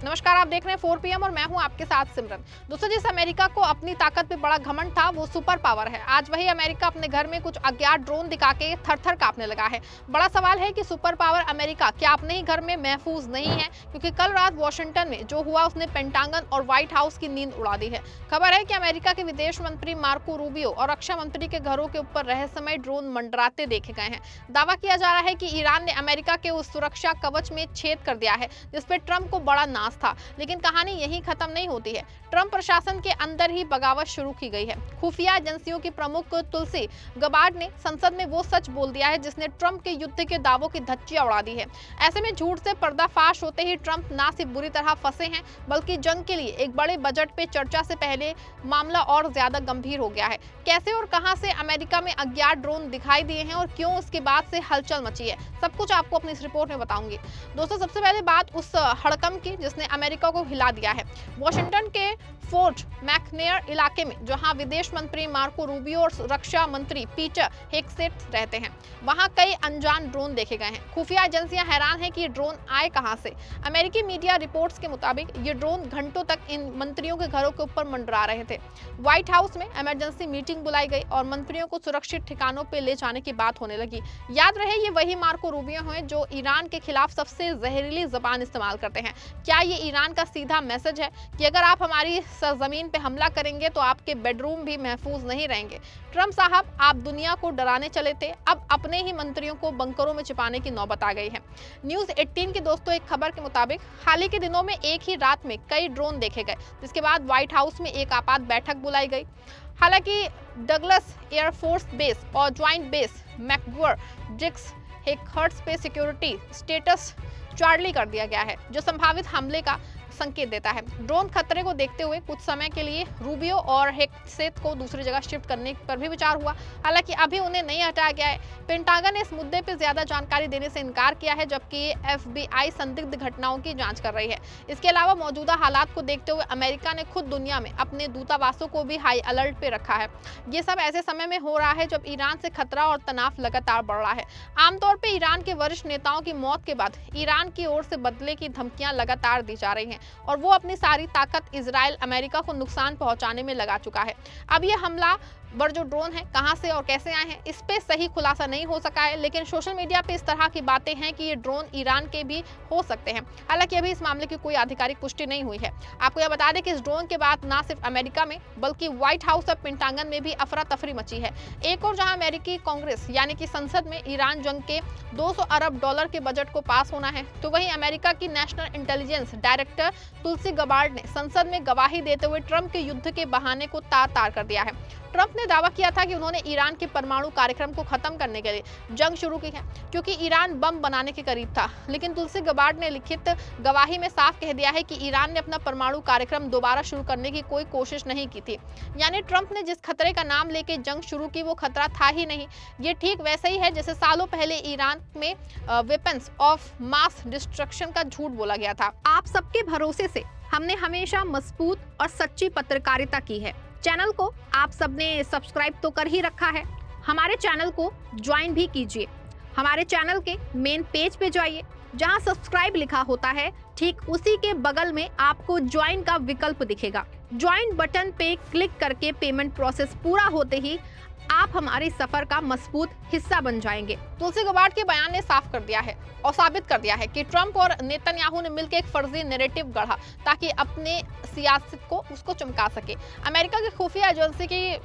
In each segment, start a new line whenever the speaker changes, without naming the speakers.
नमस्कार, आप देख रहे हैं 4 PM और मैं हूं आपके साथ सिमरन। दोस्तों, जिस अमेरिका को अपनी ताकत पे बड़ा घमंड था वो सुपर पावर है। आज वही अमेरिका अपने घर में कुछ अज्ञात ड्रोन दिखा के थर-थर कांपने लगा है। बड़ा सवाल है कि सुपर पावर अमेरिका क्या अपने ही घर में महफूज नहीं है? क्योंकि कल रात वॉशिंगटन में जो हुआ उसने पेंटागन और व्हाइट हाउस की नींद उड़ा दी है। खबर है कि अमेरिका के विदेश मंत्री मार्को रूबियो और रक्षा मंत्री के घरों के ऊपर रहस्यमय ड्रोन मंडराते देखे गए हैं। दावा किया जा रहा है कि ईरान ने अमेरिका के उस सुरक्षा कवच में छेद कर दिया है जिसपे ट्रंप को बड़ा नाज था। लेकिन कहानी यहीं खत्म नहीं होती है। ट्रंप प्रशासन के अंदर ही बगावत शुरू की गई है। खुफिया एजेंसियों की प्रमुख तुलसी गबार्ड ने संसद में वो सच बोल दिया है जिसने ट्रंप के युद्ध के दावों की धज्जियां उड़ा दी है। ऐसे में झूठ से पर्दाफाश होते ही ट्रंप ना सिर्फ बुरी तरह फंसे हैं बल्कि जंग के लिए एक बड़े बजट पे चर्चा से पहले मामला और ज्यादा गंभीर हो गया है। कैसे और कहां से अमेरिका में अज्ञात ड्रोन दिखाई दिए हैं और क्यों उसके बाद से हलचल मची है, सब कुछ आपको अपनी इस रिपोर्ट में बताऊंगी। दोस्तों, सबसे पहले बात उस हड़कंप की जिसने अमेरिका को हिला दिया है। वॉशिंगटन के फोर्ट मैकनेयर इलाके में जहां विदेश मंत्री मार्को रूबियो और रक्षा मंत्री पीटर हेगसेट रहते हैं, वहां कई अनजान ड्रोन देखे गए हैं। खुफिया एजेंसियां हैरान हैं कि ये ड्रोन आए कहां से। अमेरिकी मीडिया रिपोर्ट्स के मुताबिक ये ड्रोन घंटों तक इन मंत्रियों के घरों के ऊपर मंडरा रहे थे। व्हाइट हाउस में इमरजेंसी मीटिंग बुलाई गई और मंत्रियों को सुरक्षित ठिकानों पर ले जाने की बात होने लगी। याद रहे, ये वही मार्को रूबियो हैं जो ईरान के खिलाफ सबसे जहरीली जबान इस्तेमाल करते हैं। क्या ये ईरान का सीधा मैसेज है कि अगर आप हमारी सरजमीन पे हमला करेंगे तो आपके बेडरूम भी महफूज नहीं रहेंगे? ट्रंप साहब, आप दुनिया को डराने चले थे, अब अपने ही मंत्रियों को बंकरों में छिपाने की नौबत आ गई है। न्यूज 18 की दोस्तों एक खबर के मुताबिक हाल ही के दिनों में एक ही रात में कई ड्रोन देखे गए, जिसके बाद व्हाइट हाउस में एक आपात बैठक बुलाई गई। हालांकि डगलस एयरफोर्स बेस और ज्वाइंट बेस मैकगुअर ब्रिक्स हेकहर्ट्ज पे सिक्योरिटी स्टेटस चार्ली कर दिया गया है, जो संभावित हमले का संकेत देता है। ड्रोन खतरे को देखते हुए कुछ समय के लिए रूबियो और हेगसेट को दूसरी जगह शिफ्ट करने पर भी विचार हुआ। हालांकि अभी उन्हें नहीं हटाया गया है। पेंटागन ने इस मुद्दे पर ज्यादा जानकारी देने से इनकार किया है, जबकि FBI संदिग्ध घटनाओं की जांच कर रही है। इसके अलावा मौजूदा हालात को देखते हुए अमेरिका ने खुद दुनिया में अपने दूतावासों को भी हाई अलर्ट पे रखा है। ये सब ऐसे समय में हो रहा है जब ईरान से खतरा और तनाव लगातार बढ़ रहा है। आमतौर पर ईरान के वरिष्ठ नेताओं की मौत के बाद ईरान की ओर से बदले की धमकियां लगातार दी जा रही हैं और वो अपनी सारी ताकत इजराइल अमेरिका को नुकसान पहुंचाने में लगा चुका है। अब ये हमला पर जो ड्रोन है कहां से और कैसे आए हैं, इस पे सही खुलासा नहीं हो सका है, लेकिन सोशल मीडिया पे इस तरह की बातें हैं कि ये ड्रोन ईरान के भी हो सकते हैं। हालांकि अभी इस मामले की कोई आधिकारिक पुष्टि नहीं हुई है। आपको यह बता दें कि इस ड्रोन के बाद ना सिर्फ अमेरिका में बल्कि व्हाइट हाउस और पेंटागन में भी अफरा तफरी मची है। एक और जहां अमेरिकी कांग्रेस यानी कि संसद में ईरान जंग के $200 अरब के बजट को पास होना है, तो वहीं अमेरिका की नेशनल इंटेलिजेंस डायरेक्टर तुलसी गबार्ड ने संसद में गवाही देते हुए ट्रंप के युद्ध के बहाने को तार-तार कर दिया है। ट्रंप ने दावा किया था कि उन्होंने ईरान के परमाणु कार्यक्रम को खत्म करने के लिए जंग शुरू की है क्योंकि ईरान बम बनाने के करीब था। लेकिन तुलसी गबार्ड ने लिखित गवाही में साफ कह दिया है कि ईरान ने अपना परमाणु कार्यक्रम दोबारा शुरू करने की कोई कोशिश नहीं की थी। यानी ट्रंप ने जिस खतरे का नाम लेके जंग शुरू की वो खतरा था ही नहीं। ये ठीक वैसे ही है जैसे सालों पहले ईरान में वेपन्स ऑफ मास डिस्ट्रक्शन का झूठ बोला गया था। आप सबके भरोसे से हमने हमेशा मजबूत और सच्ची पत्रकारिता की है। चैनल को आप सबने सब्सक्राइब तो कर ही रखा है, हमारे चैनल को ज्वाइन भी कीजिए। हमारे चैनल के मेन पेज पे जाइए, जहां सब्सक्राइब लिखा होता है ठीक उसी के बगल में आपको ज्वाइन का विकल्प दिखेगा। ज्वाइन बटन पे क्लिक करके पेमेंट प्रोसेस पूरा होते ही आप हमारे सफर का मजबूत हिस्सा बन जाएंगे। तुलसी गबार्ड के बयान ने साफ कर दिया है और साबित कर दिया है कि ट्रंप और नेतन्याहू ने मिलकर एक फर्जी नैरेटिव गढ़ा ताकि अपने सियासत को उसको चमका सके। अमेरिका की खुफिया एजेंसी की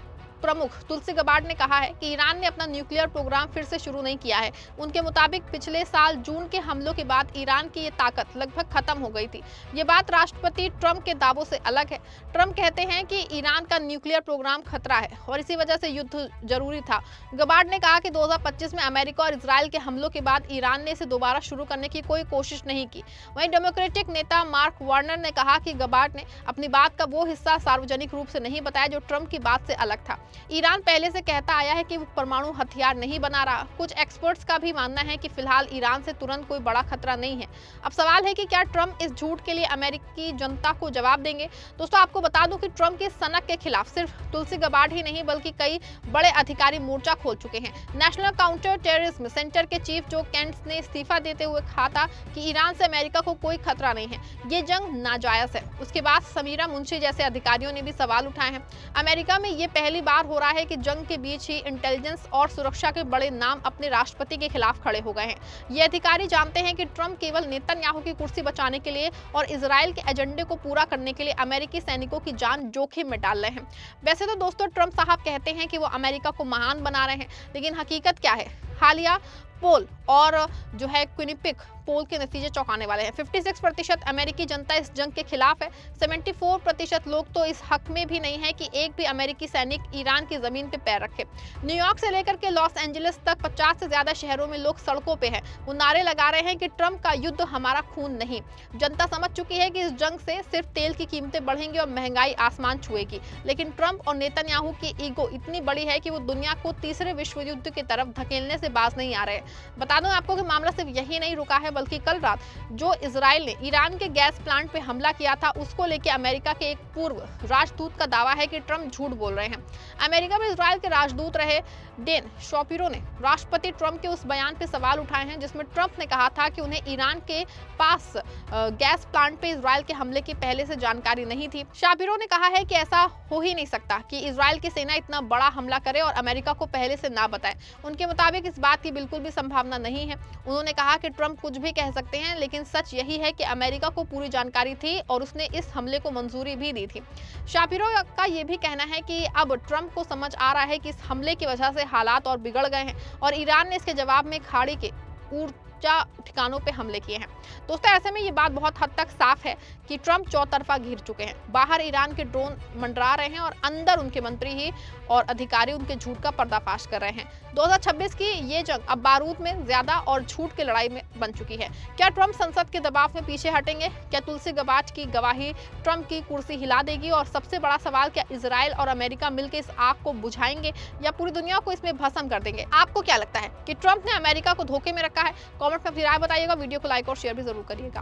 प्रमुख तुलसी गबार्ड ने कहा है कि ईरान ने अपना न्यूक्लियर प्रोग्राम फिर से शुरू नहीं किया है। उनके मुताबिक पिछले साल जून के हमलों के बाद ईरान की ये ताकत लगभग खत्म हो गई थी। ये बात राष्ट्रपति ट्रंप के दावों से अलग है। ट्रंप कहते हैं कि ईरान का न्यूक्लियर प्रोग्राम खतरा है और इसी वजह से युद्ध जरूरी था। गबार्ड ने कहा कि 2025 में अमेरिका और इजराइल के हमलों के बाद ईरान ने इसे दोबारा शुरू करने की कोई कोशिश नहीं की। वहीं डेमोक्रेटिक नेता मार्क वार्नर ने कहा कि गबार्ड ने अपनी बात का वो हिस्सा सार्वजनिक रूप से नहीं बताया जो ट्रंप की बात से अलग था। ईरान पहले से कहता आया है कि वो परमाणु हथियार नहीं बना रहा। कुछ एक्सपर्ट्स का भी मानना है कि फिलहाल ईरान से तुरंत कोई बड़ा खतरा नहीं है। अब सवाल है कि क्या ट्रंप इस झूठ के लिए अमेरिकी जनता को जवाब देंगे। दोस्तों, आपको बता दूं कि ट्रंप की सनक के खिलाफ सिर्फ तुलसी गबार्ड ही नहीं बल्कि कई बड़े अधिकारी मोर्चा खोल चुके हैं। नेशनल काउंटर टेररिज्म सेंटर के चीफ जो केंट्स ने इस्तीफा देते हुए कहा था कि ईरान से अमेरिका को कोई खतरा नहीं है, ये जंग नाजायज है। उसके बाद समीरा मुंशी जैसे अधिकारियों ने भी सवाल उठाए हैं। अमेरिका में ये पहली बार हो रहा है कि जंग के बीच ही इंटेलिजेंस और सुरक्षा के बड़े नाम अपने राष्ट्रपति के खिलाफ खड़े हो गए हैं। ये अधिकारी जानते हैं कि ट्रंप केवल नेतन्याहू की कुर्सी बचाने के लिए और इजराइल के एजेंडे को पूरा करने के लिए अमेरिकी सैनिकों की जान जोखिम में डाल रहे हैं। वैसे तो दोस्तों, ट्रंप साहब कहते हैं कि वो अमेरिका को महान बना रहे हैं, लेकिन हकीकत क्या है? हालिया पोल और जो है क्विनिपिक पोल के नतीजे चौंकाने वाले हैं। 56% अमेरिकी जनता इस जंग के खिलाफ है। 74% लोग तो इस हक में भी नहीं है कि एक भी अमेरिकी सैनिक ईरान की जमीन पे पैर रखे। न्यूयॉर्क से लेकर के लॉस एंजलिस तक 50 से ज्यादा शहरों में लोग सड़कों पे हैं। वो नारे लगा रहे हैं कि ट्रंप का युद्ध हमारा खून नहीं। जनता समझ चुकी है कि इस जंग से सिर्फ तेल की कीमतें बढ़ेंगी और महंगाई आसमान छुएगी। लेकिन ट्रंप और नेतन्याहू की ईगो इतनी बड़ी है कि वो दुनिया को तीसरे विश्व युद्ध की तरफ धकेलने से बाज नहीं आ रहे। बता दूं आपको कि मामला सिर्फ यही नहीं रुका है, बल्कि कल रात जो इजराइल ने ईरान के गैस प्लांट पे हमला किया था, उसको लेकर अमेरिका के एक पूर्व राजदूत का दावा है कि ट्रंप झूठ बोल रहे हैं। अमेरिका में इजराइल के राजदूत रहे डेन शॉपिरो ने राष्ट्रपति ट्रंप के उस बयान पे सवाल उठाए हैं जिसमें ट्रंप ने कहा था कि उन्हें ईरान के पास गैस प्लांट पे इजराइल के हमले की पहले से जानकारी नहीं थी। शापिरो ने कहा है कि ऐसा हो ही नहीं सकता कि इजराइल की सेना इतना बड़ा हमला करे और अमेरिका को पहले से ना बताए। उनके मुताबिक इस बात की बिल्कुल भी संभावना नहीं है। उन्होंने कहा कि ट्रंप कुछ भी कह सकते हैं, लेकिन सच यही है कि अमेरिका को पूरी जानकारी थी और उसने इस हमले को मंजूरी भी दी थी। शापिरो का यह भी कहना है कि अब ट्रंप को समझ आ रहा है कि इस हमले की वजह से हालात और बिगड़ गए हैं और ईरान ने इसके जवाब में खाड़ी के ऊर्जा ठिकानों पे हमले किए हैं। दोस्तों, ऐसे में ये बात बहुत हद तक साफ है कि ट्रंप चौतरफा घिर चुके हैं। बाहर ईरान के ड्रोन मंडरा रहे हैं और अंदर उनके मंत्री ही और अधिकारी उनके झूठ का पर्दाफाश कर रहे हैं। 2026 की ये जंग अब बारूद में ज्यादा और झूठ की लड़ाई में बन चुकी है। क्या ट्रंप संसद के दबाव में पीछे हटेंगे? क्या तुलसी गबार्ड की गवाही ट्रंप की कुर्सी हिला देगी? और सबसे बड़ा सवाल, क्या इजराइल और अमेरिका मिलकर इस आग को बुझाएंगे या पूरी दुनिया को इसमें भस्म कर देंगे? आपको क्या लगता है कि ट्रंप ने अमेरिका को धोखे में रखा है? कमेंट में अपनी राय बताइएगा। वीडियो को लाइक और शेयर भी जरूर करिएगा।